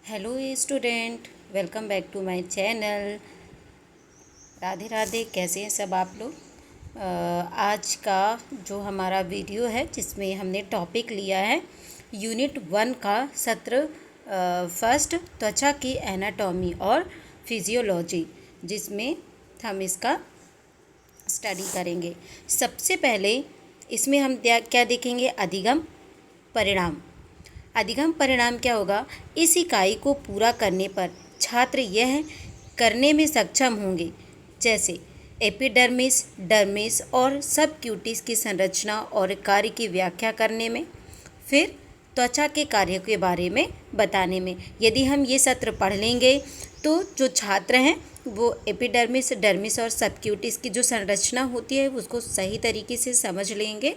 Hello student, welcome back to my channel. Radhe Radhe. कैसे हैं सब आप लोग। आज का जो हमारा वीडियो है जिसमें हमने टॉपिक लिया है यूनिट 1 का सत्र फर्स्ट, त्वचा की एनाटॉमी और फिजियोलॉजी, जिसमें हम इसका स्टडी करेंगे। सबसे पहले इसमें हम क्या देखेंगे, अधिगम परिणाम। अधिगम परिणाम क्या होगा, इस इकाई को पूरा करने पर छात्र यह करने में सक्षम होंगे, जैसे एपिडर्मिस, डर्मिस और सबक्यूटिस की संरचना और कार्य की व्याख्या करने में, फिर त्वचा के कार्य के बारे में बताने में। यदि हम ये सत्र पढ़ लेंगे तो जो छात्र हैं वो एपिडर्मिस, डर्मिस और सबक्यूटिस की जो संरचना होती है उसको सही तरीके से समझ लेंगे,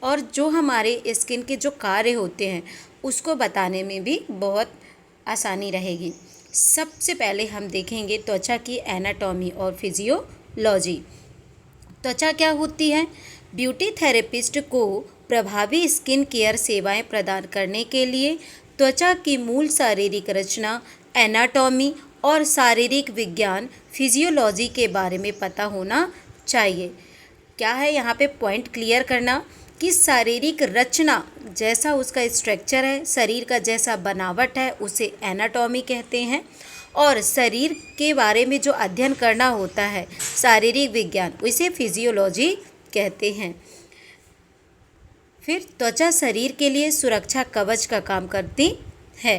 और जो हमारे स्किन के जो कार्य होते हैं उसको बताने में भी बहुत आसानी रहेगी। सबसे पहले हम देखेंगे त्वचा की एनाटॉमी और फिजियोलॉजी। त्वचा क्या होती है। ब्यूटी थेरेपिस्ट को प्रभावी स्किन केयर सेवाएं प्रदान करने के लिए त्वचा की मूल शारीरिक रचना, एनाटॉमी और शारीरिक विज्ञान, फिजियोलॉजी के बारे में पता होना चाहिए। क्या है यहाँ पे पॉइंट क्लियर करना कि शारीरिक रचना, जैसा उसका स्ट्रक्चर है, शरीर का जैसा बनावट है, उसे एनाटॉमी कहते हैं, और शरीर के बारे में जो अध्ययन करना होता है, शारीरिक विज्ञान, उसे फिजियोलॉजी कहते हैं। फिर त्वचा शरीर के लिए सुरक्षा कवच का काम करती है।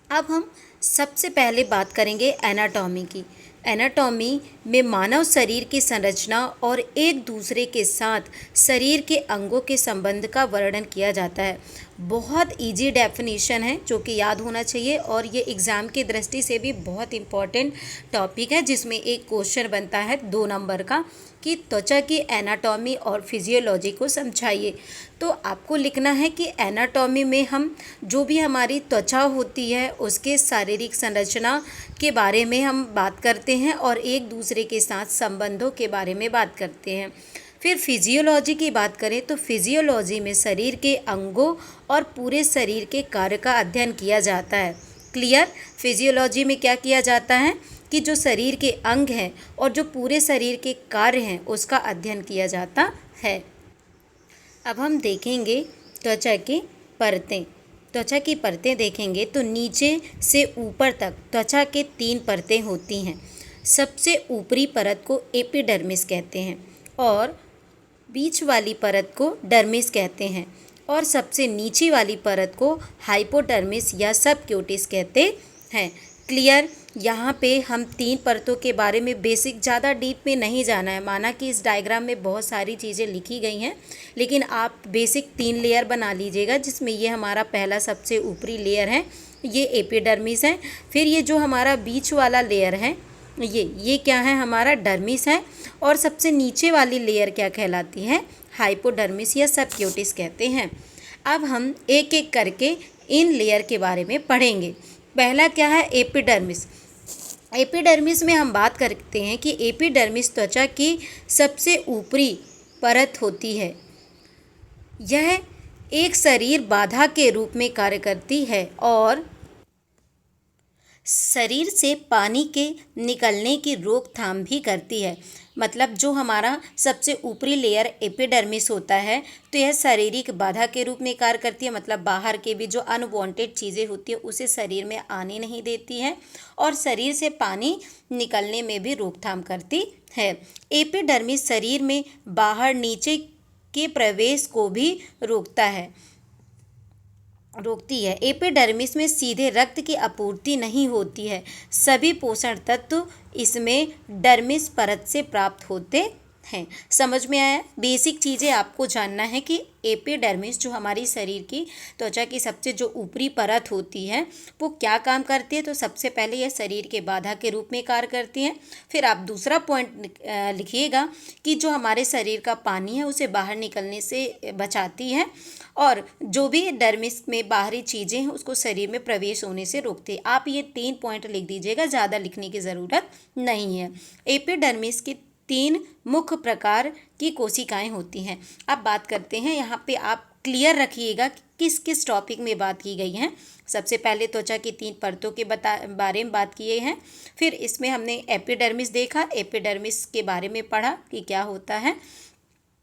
अब हम सबसे पहले बात करेंगे एनाटॉमी की। एनाटॉमी में मानव शरीर की संरचना और एक दूसरे के साथ शरीर के अंगों के संबंध का वर्णन किया जाता है। बहुत इजी डेफिनेशन है जो कि याद होना चाहिए, और ये एग्ज़ाम की दृष्टि से भी बहुत इम्पॉर्टेंट टॉपिक है, जिसमें एक क्वेश्चन बनता है 2 नंबर का कि त्वचा की एनाटॉमी और फिजियोलॉजी को समझाइए। तो आपको लिखना है कि एनाटॉमी में हम जो भी हमारी त्वचा होती है उसके शारीरिक संरचना के बारे में हम बात करते हैं और एक दूसरे के साथ संबंधों के बारे में बात करते हैं। फिर फिजियोलॉजी की बात करें तो फिजियोलॉजी में शरीर के अंगों और पूरे शरीर के कार्य का अध्ययन किया जाता है। क्लियर। फिजियोलॉजी में क्या किया जाता है कि जो शरीर के अंग हैं और जो पूरे शरीर के कार्य हैं उसका अध्ययन किया जाता है। अब हम देखेंगे त्वचा की परतें। त्वचा की परतें देखेंगे तो नीचे से ऊपर तक त्वचा के 3 परतें होती हैं। सबसे ऊपरी परत को एपिडर्मिस कहते हैं, और बीच वाली परत को डर्मिस कहते हैं, और सबसे नीचे वाली परत को हाइपोडर्मिस या सबक्यूटिस कहते हैं। क्लियर। यहाँ पे हम 3 परतों के बारे में बेसिक, ज़्यादा डीप में नहीं जाना है। माना कि इस डायग्राम में बहुत सारी चीज़ें लिखी गई हैं, लेकिन आप बेसिक 3 लेयर बना लीजिएगा, जिसमें ये हमारा पहला सबसे ऊपरी लेयर है, ये एपिडर्मिस है। फिर ये जो हमारा बीच वाला लेयर है ये क्या है, हमारा डर्मिस है, और सबसे नीचे वाली लेयर क्या कहलाती है, हाइपोडर्मिस या सबक्यूटिस कहते हैं। अब हम एक एक करके इन लेयर के बारे में पढ़ेंगे। पहला क्या है, एपिडर्मिस। एपिडर्मिस में हम बात करते हैं कि एपिडर्मिस त्वचा की सबसे ऊपरी परत होती है। यह एक शरीर बाधा के रूप में कार्य करती है और शरीर से पानी के निकलने की रोकथाम भी करती है। मतलब जो हमारा सबसे ऊपरी लेयर एपिडर्मिस होता है तो यह शारीरिक बाधा के रूप में कार्य करती है। मतलब बाहर के भी जो अनवांटेड चीज़ें होती है उसे शरीर में आने नहीं देती है, और शरीर से पानी निकलने में भी रोकथाम करती है। एपिडर्मिस शरीर में बाहर नीचे के प्रवेश को भी रोकती है। एपिडर्मिस में सीधे रक्त की आपूर्ति नहीं होती है। सभी पोषण तत्व इसमें डर्मिस परत से प्राप्त होते हैं। समझ में आया। बेसिक चीज़ें आपको जानना है कि एपिडर्मिस जो हमारी शरीर की त्वचा की सबसे जो ऊपरी परत होती है वो क्या काम करती है। तो सबसे पहले यह शरीर के बाधा के रूप में कार्य करती है। फिर आप दूसरा पॉइंट लिखिएगा कि जो हमारे शरीर का पानी है उसे बाहर निकलने से बचाती है, और जो भी डर्मिस में बाहरी चीज़ें हैं उसको शरीर में प्रवेश होने से रोकती है। आप ये 3 पॉइंट लिख दीजिएगा, ज़्यादा लिखने की ज़रूरत नहीं है। एपिडर्मिस की 3 मुख्य प्रकार की कोशिकाएं होती हैं। अब बात करते हैं, यहाँ पे आप क्लियर रखिएगा कि किस किस टॉपिक में बात की गई है। सबसे पहले त्वचा की 3 परतों के बारे में बात किए हैं। फिर इसमें हमने एपिडर्मिस देखा, एपिडर्मिस के बारे में पढ़ा कि क्या होता है।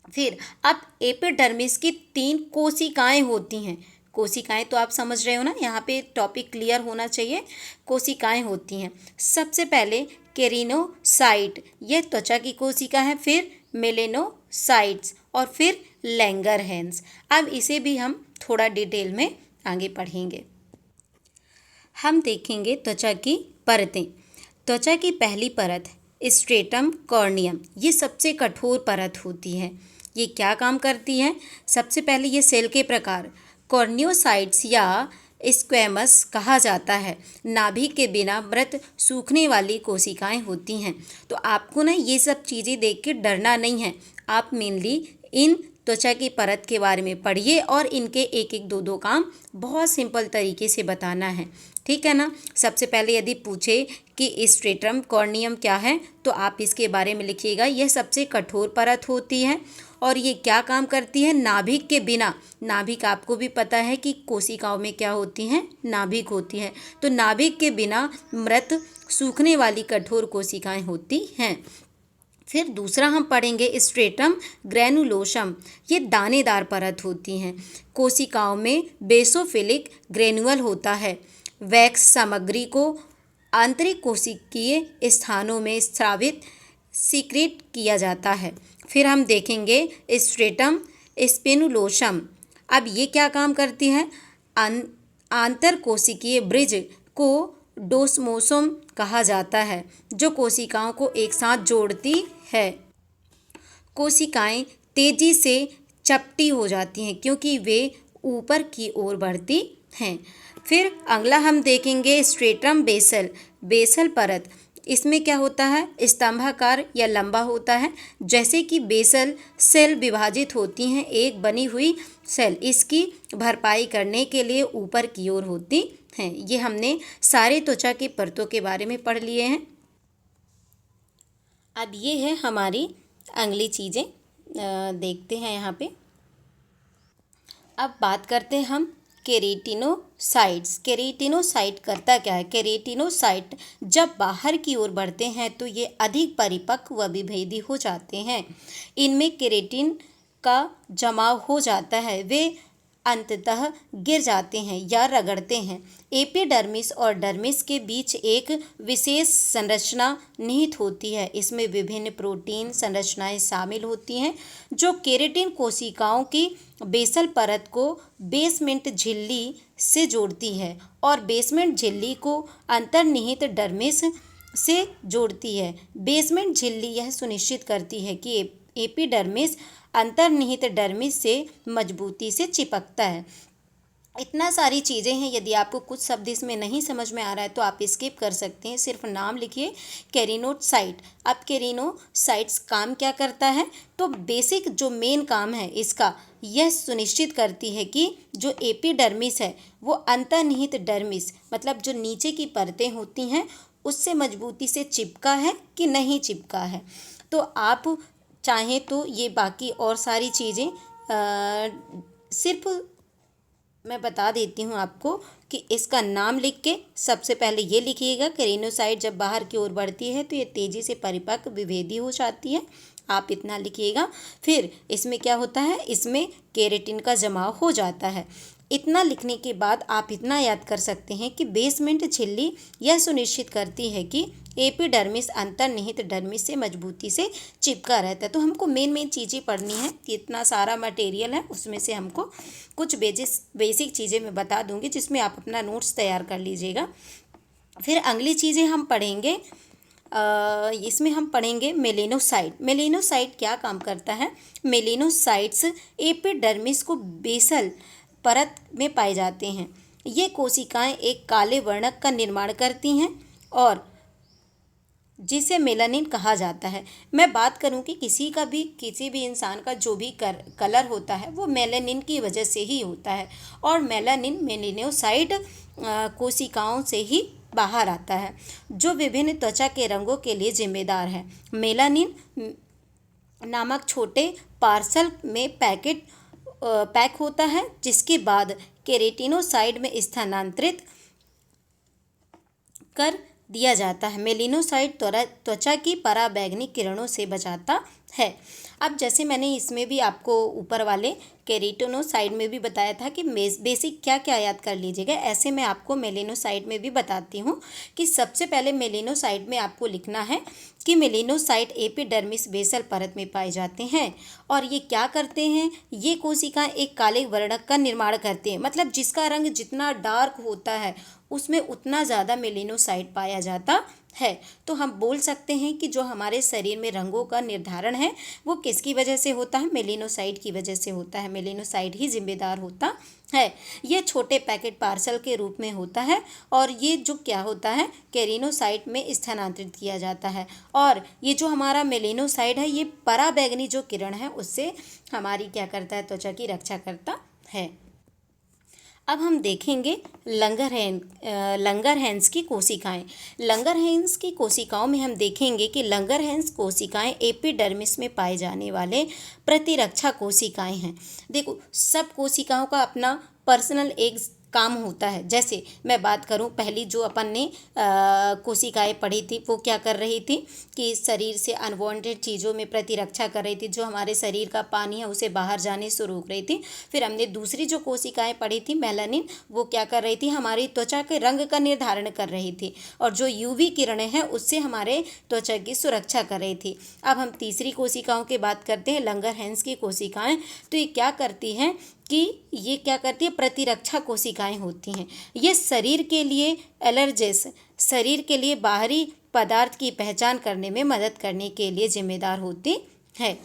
फिर अब एपिडर्मिस की 3 कोशिकाएं होती हैं। कोशिकाएं तो आप समझ रहे हो ना, यहाँ पे टॉपिक क्लियर होना चाहिए। कोशिकाएं होती हैं, सबसे पहले केरिनोसाइट, यह त्वचा की कोशिका है। फिर मेलेनोसाइट्स और फिर लैंगरहैंस। अब इसे भी हम थोड़ा डिटेल में आगे पढ़ेंगे। हम देखेंगे त्वचा की परतें। त्वचा की पहली परत स्ट्रेटम कॉर्नियम, ये सबसे कठोर परत होती है। ये क्या काम करती है? सबसे पहले ये सेल के प्रकार कॉर्नियोसाइट्स या स्क्वैमस कहा जाता है। नाभि के बिना मृत सूखने वाली कोशिकाएं होती हैं। तो आपको ना ये सब चीज़ें देख के डरना नहीं है। आप मेनली इन त्वचा की परत के बारे में पढ़िए और इनके एक एक दो काम बहुत सिंपल तरीके से बताना है, ठीक है ना। सबसे पहले यदि पूछे कि स्ट्रेटम कॉर्नियम क्या है तो आप इसके बारे में लिखिएगा। यह सबसे कठोर परत होती है और ये क्या काम करती है? नाभिक के बिना, नाभिक आपको भी पता है कि कोशिकाओं में क्या होती हैं, नाभिक होती है। तो नाभिक के बिना मृत सूखने वाली कठोर कोशिकाएं होती हैं। फिर दूसरा हम पढ़ेंगे स्ट्रेटम ग्रैनुलोसम, ये दानेदार परत होती हैं। कोशिकाओं में बेसोफिलिक ग्रेनुअल होता है। वैक्स सामग्री को आंतरिक कोशिकीय स्थानों में स्रावित सीक्रेट किया जाता है। फिर हम देखेंगे स्ट्रेटम स्पेनुलोसम। अब ये क्या काम करती है? आंतर कोशिकीय ब्रिज को डोस्मोसोम कहा जाता है, जो कोशिकाओं को एक साथ जोड़ती है। कोशिकाएं तेजी से चपटी हो जाती हैं क्योंकि वे ऊपर की ओर बढ़ती हैं। फिर अगला हम देखेंगे स्ट्रेटम बेसल, बेसल परत। इसमें क्या होता है? स्तंभाकार या लंबा होता है। जैसे कि बेसल सेल विभाजित होती हैं, एक बनी हुई सेल इसकी भरपाई करने के लिए ऊपर की ओर होती हैं। ये हमने सारे त्वचा की परतों के बारे में पढ़ लिए हैं। अब ये है हमारी अगली चीज़ें, देखते हैं यहाँ पे। अब बात करते हैं हम केरेटिनोसाइट्स। केरेटिनोसाइट करता क्या है? केरेटिनोसाइट जब बाहर की ओर बढ़ते हैं तो ये अधिक परिपक्व व विभेदी हो जाते हैं। इनमें केरेटिन का जमाव हो जाता है, वे अंततः गिर जाते हैं या रगड़ते हैं। एपिडर्मिस और डर्मिस के बीच एक विशेष संरचना निहित होती है। इसमें विभिन्न प्रोटीन संरचनाएं शामिल होती हैं जो केरेटिन कोशिकाओं की बेसल परत को बेसमेंट झिल्ली से जोड़ती है और बेसमेंट झिल्ली को अंतर्निहित डर्मिस से जोड़ती है। बेसमेंट झिल्ली यह सुनिश्चित करती है कि एपिडर्मिस अंतर्निहित डर्मिस से मजबूती से चिपकता है। इतना सारी चीज़ें हैं। यदि आपको कुछ शब्द इसमें नहीं समझ में आ रहा है तो आप स्किप कर सकते हैं, सिर्फ नाम लिखिए केरिनोसाइट। अब केरिनोसाइट्स काम क्या करता है? तो बेसिक जो मेन काम है इसका, यह सुनिश्चित करती है कि जो एपिडर्मिस है वो अंतर्निहित डर्मिस मतलब जो नीचे की परतें होती हैं उससे मजबूती से चिपका है कि नहीं चिपका है। तो आप चाहें तो ये बाकी और सारी चीज़ें सिर्फ मैं बता देती हूँ आपको कि इसका नाम लिख के सबसे पहले ये लिखिएगा। केरिनोसाइट जब बाहर की ओर बढ़ती है तो ये तेज़ी से परिपक्व विभेदी हो जाती है, आप इतना लिखिएगा। फिर इसमें क्या होता है? इसमें केरेटिन का जमाव हो जाता है। इतना लिखने के बाद आप इतना याद कर सकते हैं कि बेसमेंट झिल्ली यह सुनिश्चित करती है कि एपिडर्मिस अंतर्निहित डर्मिस से मजबूती से चिपका रहता है। तो हमको मेन चीज़ें पढ़नी है। इतना सारा मटेरियल है, उसमें से हमको कुछ बेसिक चीज़ें मैं बता दूंगी जिसमें आप अपना नोट्स तैयार कर लीजिएगा। फिर अगली चीज़ें हम पढ़ेंगे, इसमें हम पढ़ेंगे मेलेनोसाइट। मेलेनोसाइट क्या काम करता है? मेलेनोसाइट्स एपिडर्मिस को बेसल परत में पाए जाते हैं। ये कोशिकाएं एक काले वर्णक का निर्माण करती हैं और जिसे मेलानिन कहा जाता है। मैं बात करूं कि किसी भी इंसान का जो भी कलर होता है वो मेलानिन की वजह से ही होता है और मेलानिन मेलेनोसाइट कोशिकाओं से ही बाहर आता है जो विभिन्न त्वचा के रंगों के लिए जिम्मेदार है। मेलानिन नामक छोटे पार्सल में पैकेट पैक होता है, जिसके बाद केराटिनोसाइट में स्थानांतरित कर दिया जाता है। मेलिनोसाइट त्वचा की पराबैंगनी किरणों से बचाता है। अब जैसे मैंने इसमें भी आपको ऊपर वाले केराटिनोसाइट में भी बताया था कि बेसिक क्या क्या याद कर लीजिएगा, ऐसे मैं आपको मेलिनोसाइट में भी बताती हूँ कि सबसे पहले मेलिनोसाइट में आपको लिखना है कि मेलिनोसाइट एपिडर्मिस बेसल परत में पाए जाते हैं। और ये क्या करते हैं, ये कोशिकाएं एक काले वर्णक का निर्माण करते हैं, मतलब जिसका रंग जितना डार्क होता है उसमें उतना ज़्यादा मेलिनोसाइट पाया जाता है। तो हम बोल सकते हैं कि जो हमारे शरीर में रंगों का निर्धारण है वो किसकी वजह से होता है, मेलिनोसाइट की वजह से होता है। मेलिनोसाइट ही जिम्मेदार होता है। ये छोटे पैकेट पार्सल के रूप में होता है और ये जो क्या होता है, केराटिनोसाइट में स्थानांतरित किया जाता है। और ये जो हमारा मेलिनोसाइट है ये पराबैंगनी जो किरण है उससे हमारी क्या करता है, त्वचा की रक्षा करता है। अब हम देखेंगे लंगरहैंस की कोशिकाएं। लंगरहैंस की कोशिकाओं में हम देखेंगे कि लंगरहैंस कोशिकाएं एपिडर्मिस में पाए जाने वाले प्रतिरक्षा कोशिकाएं हैं। देखो, सब कोशिकाओं का अपना पर्सनल एक काम होता है। जैसे मैं बात करूं, पहली जो अपन ने कोशिकाएं पढ़ी थी वो क्या कर रही थी कि शरीर से अनवांटेड चीज़ों में प्रतिरक्षा कर रही थी, जो हमारे शरीर का पानी है उसे बाहर जाने से रोक रही थी। फिर हमने दूसरी जो कोशिकाएं पढ़ी थी मेलानिन, वो क्या कर रही थी, हमारी त्वचा के रंग का निर्धारण कर रही थी और जो यूवी किरणें हैं उससे हमारे त्वचा की सुरक्षा कर रही थी। अब हम तीसरी कोशिकाओं की बात करते हैं, लंगरहैंस की कोशिकाएं। तो ये क्या करती हैं कि ये क्या करती है, प्रतिरक्षा कोशिकाएं होती हैं। ये शरीर के लिए एलर्जेस, शरीर के लिए बाहरी पदार्थ की पहचान करने में मदद करने के लिए जिम्मेदार होती है।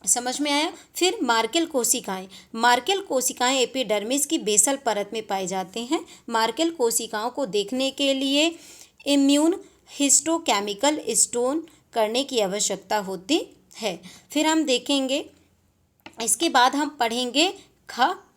समझ में आया। फिर मार्केल कोशिकाएं। मार्केल कोशिकाएं एपिडर्मिस की बेसल परत में पाई जाते हैं। मार्केल कोशिकाओं को देखने के लिए इम्यून हिस्टोकेमिकल स्टोन करने की आवश्यकता होती है। फिर हम देखेंगे, इसके बाद हम पढ़ेंगे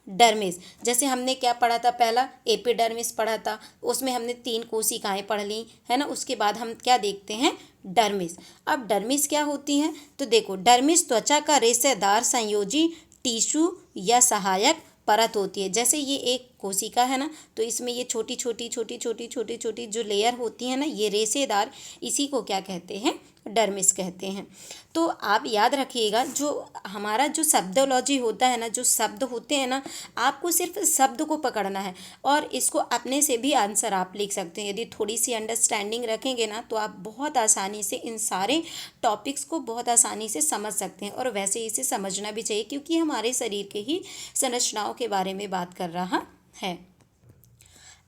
डर्मिस। जैसे हमने क्या पढ़ा था, पहला एपिडर्मिस पढ़ा था, उसमें हमने 3 कोशिकाएं पढ़ ली है ना। उसके बाद हम क्या देखते हैं, डर्मिस। अब डर्मिस क्या होती है, तो देखो, डर्मिस त्वचा का रेशेदार संयोजी टिश्यू या सहायक परत होती है। जैसे ये एक कोशिका है ना, तो इसमें ये छोटी छोटी जो लेयर होती है ना, ये रेशेदार, इसी को क्या कहते हैं, डर्मिस कहते हैं। तो आप याद रखिएगा, जो हमारा जो शब्दोलॉजी होता है ना, जो शब्द होते हैं ना, आपको सिर्फ शब्द को पकड़ना है और इसको अपने से भी आंसर आप लिख सकते हैं। यदि थोड़ी सी अंडरस्टैंडिंग रखेंगे ना तो आप बहुत आसानी से इन सारे टॉपिक्स को बहुत आसानी से समझ सकते हैं। और वैसे इसे समझना भी चाहिए क्योंकि हमारे शरीर के ही संरचनाओं के बारे में बात कर रहा है।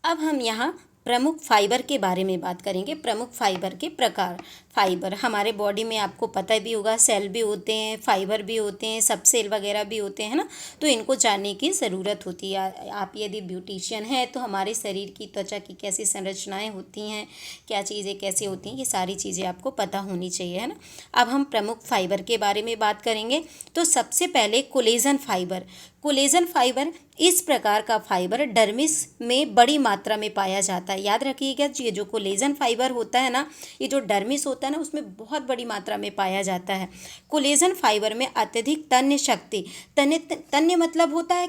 अब हम यहाँ प्रमुख फाइबर के बारे में बात करेंगे। प्रमुख फाइबर के प्रकार। फाइबर हमारे बॉडी में आपको पता भी होगा, सेल भी होते हैं, फाइबर भी होते हैं, सब सेल वगैरह भी होते हैं ना, तो इनको जानने की ज़रूरत होती है। आप यदि ब्यूटिशियन हैं तो हमारे शरीर की त्वचा की कैसी संरचनाएं होती हैं, क्या चीज़ें कैसे होती हैं, ये सारी चीज़ें आपको पता होनी चाहिए, है ना। अब हम प्रमुख फाइबर के बारे में बात करेंगे। तो सबसे पहले कोलेजन फाइबर। कोलेजन फाइबर इस प्रकार का फाइबर डर्मिस में बड़ी मात्रा में पाया जाता है। याद रखिएगा, ये जो कोलेजन फाइबर होता है ना, ये जो डर्मिस होता है ना, उसमें बहुत बड़ी मात्रा में पाया जाता है। कोलेजन फाइबर में अत्यधिक तन्य शक्ति, तन्य मतलब होता है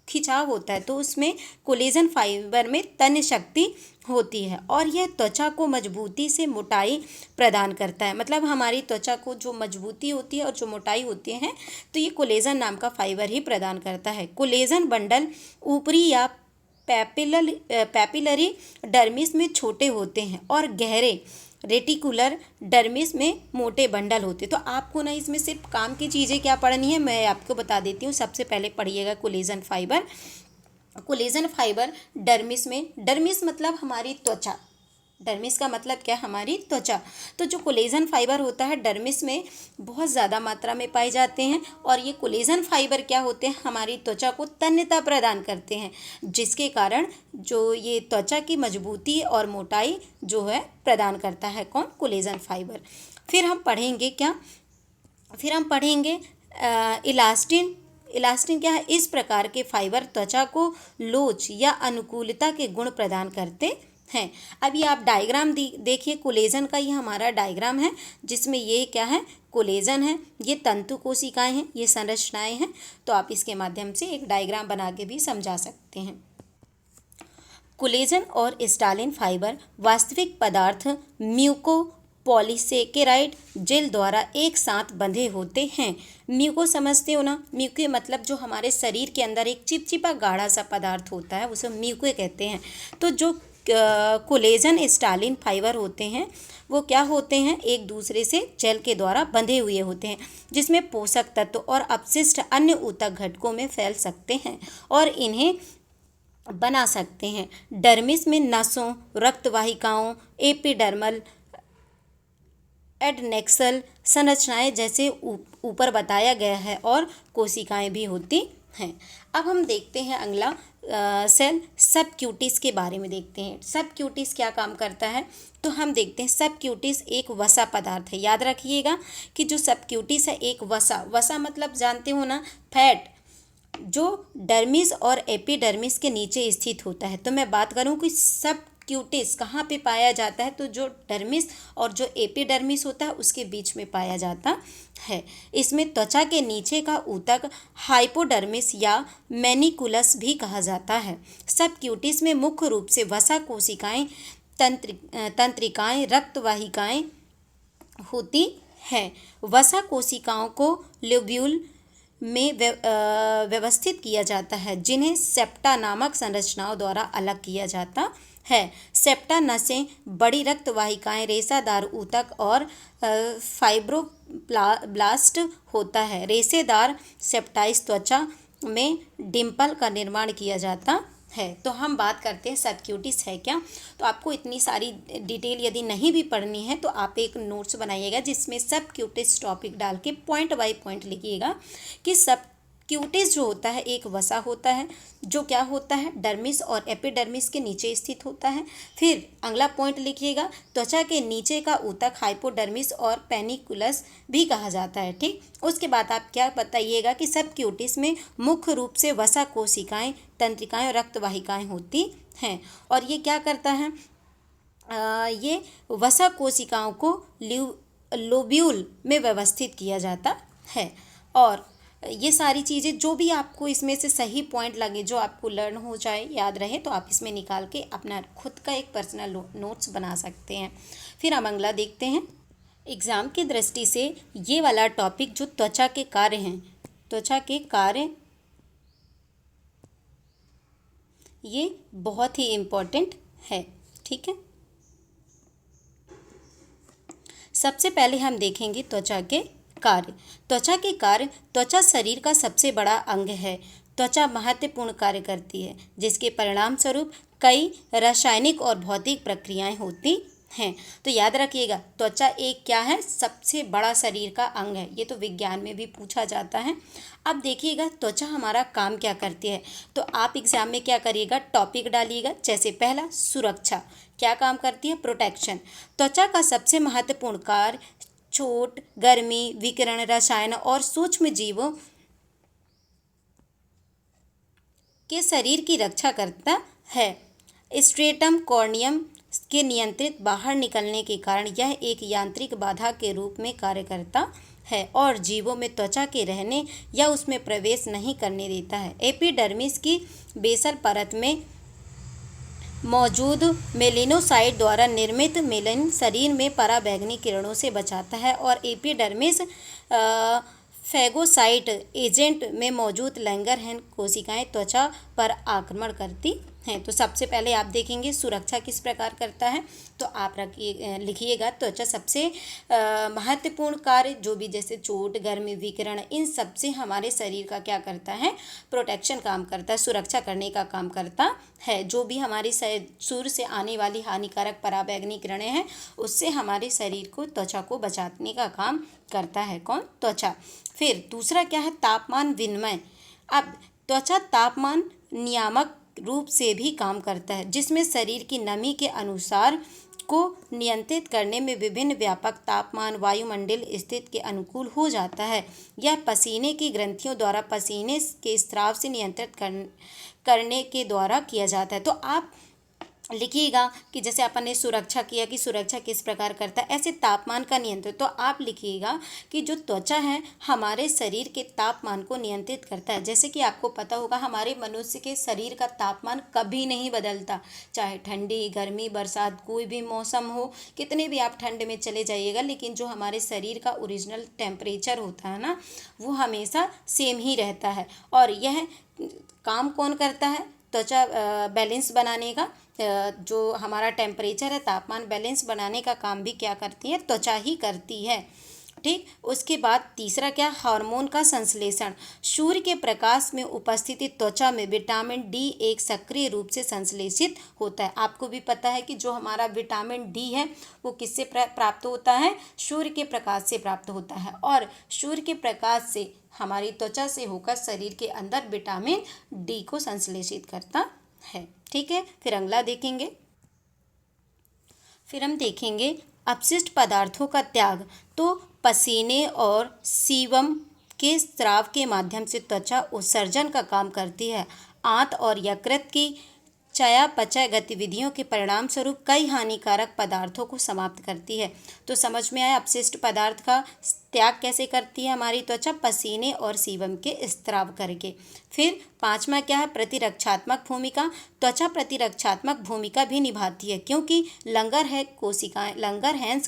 खिंचाव होता है, तो उसमें कोलेजन फाइबर में तन्य शक्ति होती है और यह त्वचा को मजबूती से मोटाई प्रदान करता है। मतलब हमारी त्वचा को जो मजबूती होती है और जो मोटाई होती है, तो ये कोलेजन नाम का फाइबर ही प्रदान करता है। कोलेजन बंडल ऊपरी या पैपिलरी डर्मिस में छोटे होते हैं और गहरे रेटिकुलर डर्मिस में मोटे बंडल होते हैं। तो आपको ना इसमें सिर्फ काम की चीज़ें क्या पढ़नी है, मैं आपको बता देती हूँ। सबसे पहले पढ़िएगा collagen fibre. Collagen fibre dermis में, डर्मिस मतलब हमारी त्वचा, डर्मिस का मतलब क्या, हमारी त्वचा। तो जो कोलेजन फाइबर होता है डर्मिस में बहुत ज़्यादा मात्रा में पाए जाते हैं और ये कोलेजन फाइबर क्या होते हैं, हमारी त्वचा को तन्यता प्रदान करते हैं, जिसके कारण जो ये त्वचा की मजबूती और मोटाई जो है प्रदान करता है कौन, कोलेजन फाइबर। फिर हम पढ़ेंगे क्या, फिर हम पढ़ेंगे इलास्टिन। इलास्टिन क्या है, इस प्रकार के फाइबर त्वचा को लोच या अनुकूलता के गुण प्रदान करते हैं। अभी आप डायग्राम देखिए, कोलेजन का ये हमारा डायग्राम है, जिसमें ये क्या है, कोलेजन है, ये तंतु कोशिकाएं हैं, ये संरचनाएं हैं। तो आप इसके माध्यम से एक डायग्राम बना के भी समझा सकते हैं। कोलेजन और स्टालिन फाइबर वास्तविक पदार्थ म्यूकोपॉलीसेकेराइड जेल द्वारा एक साथ बंधे होते हैं। म्यूको समझते हो ना, म्यूको मतलब जो हमारे शरीर के अंदर एक चिपचिपा गाढ़ा सा पदार्थ होता है, उसे म्यूको कहते हैं। तो जो कोलेजन स्टालिन फाइबर होते हैं वो क्या होते हैं, एक दूसरे से जेल के द्वारा बंधे हुए होते हैं, जिसमें पोषक तत्व और अपशिष्ट अन्य ऊतक घटकों में फैल सकते हैं और इन्हें बना सकते हैं। डर्मिस में नसों, रक्त वाहिकाओं, एपिडर्मल, एडनेक्सल संरचनाएं जैसे ऊपर बताया गया है और कोशिकाएं भी होती हैं। अब हम देखते हैं अगला सेल सबक्यूटिस के बारे में देखते हैं। सबक्यूटिस क्या काम करता है, तो हम देखते हैं सबक्यूटिस एक वसा पदार्थ है। याद रखिएगा कि जो सबक्यूटिस है एक वसा मतलब जानते हो ना, फैट, जो डर्मिस और एपिडर्मिस के नीचे स्थित होता है। तो मैं बात करूं कि सबक्यूटिस कहाँ पे पाया जाता है, तो जो डर्मिस और जो एपिडर्मिस होता है उसके बीच में पाया जाता है। इसमें त्वचा के नीचे का ऊतक हाइपोडर्मिस या मैनिकुलस भी कहा जाता है। सबक्यूटिस में मुख्य रूप से वसा कोशिकाएं, तंत्रिकाएं, रक्तवाहिकाएं होती हैं। वसा कोशिकाओं को लोब्यूल में व्यवस्थित किया जाता है, जिन्हें सेप्टा नामक संरचनाओं द्वारा अलग किया जाता है। सेप्टा नसें, बड़ी रक्तवाहिकाएं, रेसादार ऊतक और फाइब्रोब्लास्ट होता है। रेसेदार सेप्टाइस त्वचा में डिम्पल का निर्माण किया जाता है। तो हम बात करते हैं सबक्यूटिस है क्या। तो आपको इतनी सारी डिटेल यदि नहीं भी पढ़नी है तो आप एक नोट्स बनाइएगा, जिसमें सबक्यूटिस टॉपिक डाल के पॉइंट बाय पॉइंट लिखिएगा कि सबक्यूटिस जो होता है एक वसा होता है, जो क्या होता है, डर्मिस और एपिडर्मिस के नीचे स्थित होता है। फिर अगला पॉइंट लिखिएगा, त्वचा के नीचे का ऊतक हाइपोडर्मिस और पेनिकुलस भी कहा जाता है। ठीक, उसके बाद आप क्या बताइएगा कि सबक्यूटिस में मुख्य रूप से वसा कोशिकाएं, तंत्रिकाएं और रक्तवाहिकाएं होती हैं। और ये क्या करता है, ये वसा कोशिकाओं को लोब्यूल में व्यवस्थित किया जाता है। और ये सारी चीज़ें जो भी आपको इसमें से सही पॉइंट लगे, जो आपको लर्न हो जाए, याद रहे, तो आप इसमें निकाल के अपना खुद का एक पर्सनल नोट्स बना सकते हैं। फिर हम अगला देखते हैं। एग्ज़ाम की दृष्टि से ये वाला टॉपिक जो त्वचा के कार्य हैं, त्वचा के कार्य ये बहुत ही इम्पोर्टेंट है। ठीक है, सबसे पहले हम देखेंगे त्वचा के कार्य। त्वचा के कार्य, त्वचा शरीर का सबसे बड़ा अंग है। त्वचा महत्वपूर्ण कार्य करती है, जिसके परिणाम स्वरूप कई रासायनिक और भौतिक प्रक्रियाएं होती हैं। तो याद रखिएगा, त्वचा एक क्या है, सबसे बड़ा शरीर का अंग है। ये तो विज्ञान में भी पूछा जाता है। अब देखिएगा त्वचा हमारा काम क्या करती है। तो आप एग्जाम में क्या करिएगा, टॉपिक डालिएगा। जैसे पहला, सुरक्षा, क्या काम करती है, प्रोटेक्शन। त्वचा का सबसे महत्वपूर्ण कार्य चोट, गर्मी, विकिरण, रसायन और सूक्ष्म जीवों के शरीर की रक्षा करता है। स्ट्रेटम कॉर्नियम के नियंत्रित बाहर निकलने के कारण यह एक यांत्रिक बाधा के रूप में कार्य करता है और जीवों में त्वचा के रहने या उसमें प्रवेश नहीं करने देता है। एपिडर्मिस की बेसल परत में मौजूद मेलेनोसाइट द्वारा निर्मित मेलानिन शरीर में पराबैंगनी किरणों से बचाता है और एपिडर्मिस फैगोसाइट एजेंट में मौजूद लैंगरहैंस कोशिकाएं त्वचा पर आक्रमण करती हैं। तो सबसे पहले आप देखेंगे सुरक्षा किस प्रकार करता है। तो आप लिखिएगा, त्वचा सबसे महत्वपूर्ण कार्य जो भी जैसे चोट, गर्मी, विकिरण, इन सब से हमारे शरीर का क्या करता है, प्रोटेक्शन काम करता है, सुरक्षा करने का काम करता है। जो भी हमारी सूर्य से आने वाली हानिकारक पराबैंगनी किरणें हैं उससे हमारे शरीर को, त्वचा को बचाने का काम करता है। कौन, त्वचा। फिर दूसरा क्या है, तापमान विनिमय। अब त्वचा तापमान नियामक रूप से भी काम करता है, जिसमें शरीर की नमी के अनुसार को नियंत्रित करने में विभिन्न व्यापक तापमान वायुमंडल स्थिति के अनुकूल हो जाता है। यह पसीने की ग्रंथियों द्वारा पसीने के स्राव से नियंत्रित करने के द्वारा किया जाता है। तो आप लिखिएगा कि जैसे अपन ने सुरक्षा किया कि सुरक्षा किस प्रकार करता है, ऐसे तापमान का नियंत्रण, तो आप लिखिएगा कि जो त्वचा है हमारे शरीर के तापमान को नियंत्रित करता है। जैसे कि आपको पता होगा हमारे मनुष्य के शरीर का तापमान कभी नहीं बदलता, चाहे ठंडी गर्मी बरसात कोई भी मौसम हो, कितने भी आप ठंड में चले जाइएगा, लेकिन जो हमारे शरीर का ओरिजिनल टेम्परेचर होता है ना, वो हमेशा सेम ही रहता है। और यह काम कौन करता है? त्वचा बैलेंस बनाने का, जो हमारा टेम्परेचर है तापमान बैलेंस बनाने का काम भी क्या करती है? त्वचा ही करती है। ठीक, उसके बाद तीसरा क्या? हार्मोन का संश्लेषण। सूर्य के प्रकाश में उपस्थिति त्वचा में विटामिन डी एक सक्रिय रूप से संश्लेषित होता है। आपको भी पता है कि जो हमारा विटामिन डी है वो किससे प्राप्त होता है? सूर्य के प्रकाश से प्राप्त होता है। और सूर्य के प्रकाश से हमारी त्वचा से होकर शरीर के अंदर विटामिन डी को संश्लेषित करता है। ठीक है, फिर अगला देखेंगे। फिर हम देखेंगे अपशिष्ट पदार्थों का त्याग। तो पसीने और सीवम के स्राव के माध्यम से त्वचा उत्सर्जन का काम करती है। आंत और यकृत की चयापचय गतिविधियों के परिणाम स्वरूप कई हानिकारक पदार्थों को समाप्त करती है। तो समझ में आया अपशिष्ट पदार्थ का त्याग कैसे करती है हमारी त्वचा? पसीने और सीवम के स्राव करके। फिर पांचवा क्या है? प्रतिरक्षात्मक भूमिका। त्वचा प्रतिरक्षात्मक भूमिका भी निभाती है, क्योंकि लंगरहैंस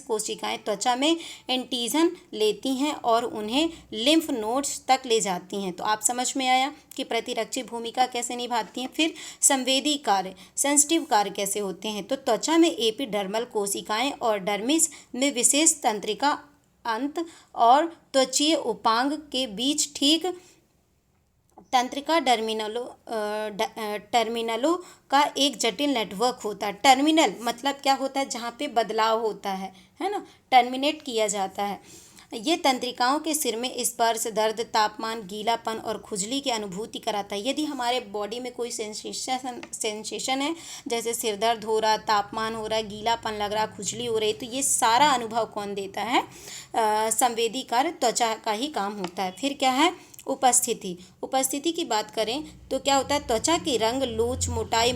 कोशिकाएं त्वचा में एंटीजन लेती हैं और उन्हें लिम्फ नोड्स तक ले जाती हैं। तो आप समझ में आया कि प्रतिरक्षी भूमिका कैसे निभाती हैं। फिर संवेदी कार्य, सेंसिटिव कार्य कैसे होते हैं? तो त्वचा में एपिडर्मल कोशिकाएं और डर्मिस में विशेष तंत्रिका अंत और त्वचीय उपांग के बीच ठीक तंत्रिका टर्मिनलों का एक जटिल नेटवर्क होता है। टर्मिनल मतलब क्या होता है? जहाँ पे बदलाव होता है ना, टर्मिनेट किया जाता है। ये तंत्रिकाओं के सिर में स्पर्श, दर्द, तापमान, गीलापन और खुजली की अनुभूति कराता है। यदि हमारे बॉडी में कोई सेंसेशन है, जैसे सिर दर्द हो रहा, तापमान हो रहा है, गीलापन लग रहा, खुजली हो रही, तो ये सारा अनुभव कौन देता है? संवेदी कार्य त्वचा का ही काम होता है। फिर क्या है? उपस्थिति की बात करें तो क्या होता है? त्वचा की रंग, लोच, मोटाई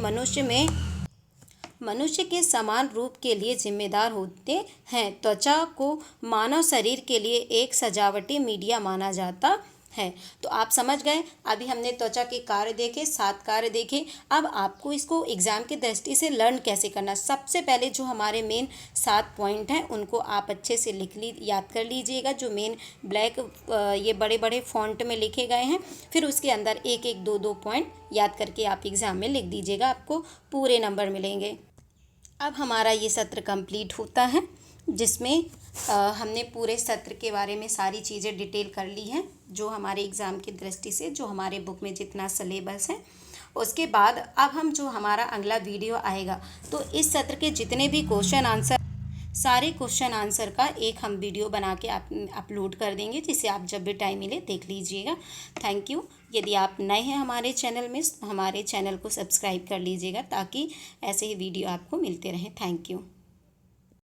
मनुष्य के समान रूप के लिए जिम्मेदार होते हैं। त्वचा को मानव शरीर के लिए एक सजावटी मीडिया माना जाता है। तो आप समझ गए, अभी हमने त्वचा के कार्य देखे, 7 कार्य देखे। अब आपको इसको एग्जाम की दृष्टि से लर्न कैसे करना। सबसे पहले जो हमारे मेन 7 पॉइंट हैं उनको आप अच्छे से याद कर लीजिएगा, जो मेन ब्लैक ये बड़े बड़े फॉन्ट में लिखे गए हैं। फिर उसके अंदर 1-1, 2-2 पॉइंट याद करके आप एग्ज़ाम में लिख दीजिएगा, आपको पूरे नंबर मिलेंगे। अब हमारा ये सत्र कंप्लीट होता है, जिसमें हमने पूरे सत्र के बारे में सारी चीज़ें डिटेल कर ली हैं, जो हमारे एग्ज़ाम की दृष्टि से, जो हमारे बुक में जितना सिलेबस है। उसके बाद अब हम जो हमारा अगला वीडियो आएगा, तो इस सत्र के जितने भी क्वेश्चन आंसर, सारे क्वेश्चन आंसर का एक हम वीडियो बना के अपलोड कर देंगे, जिसे आप जब भी टाइम मिले देख लीजिएगा। Thank you. यदि आप नए हैं हमारे चैनल में, हमारे चैनल को सब्सक्राइब कर लीजिएगा, ताकि ऐसे ही वीडियो आपको मिलते रहें। Thank you.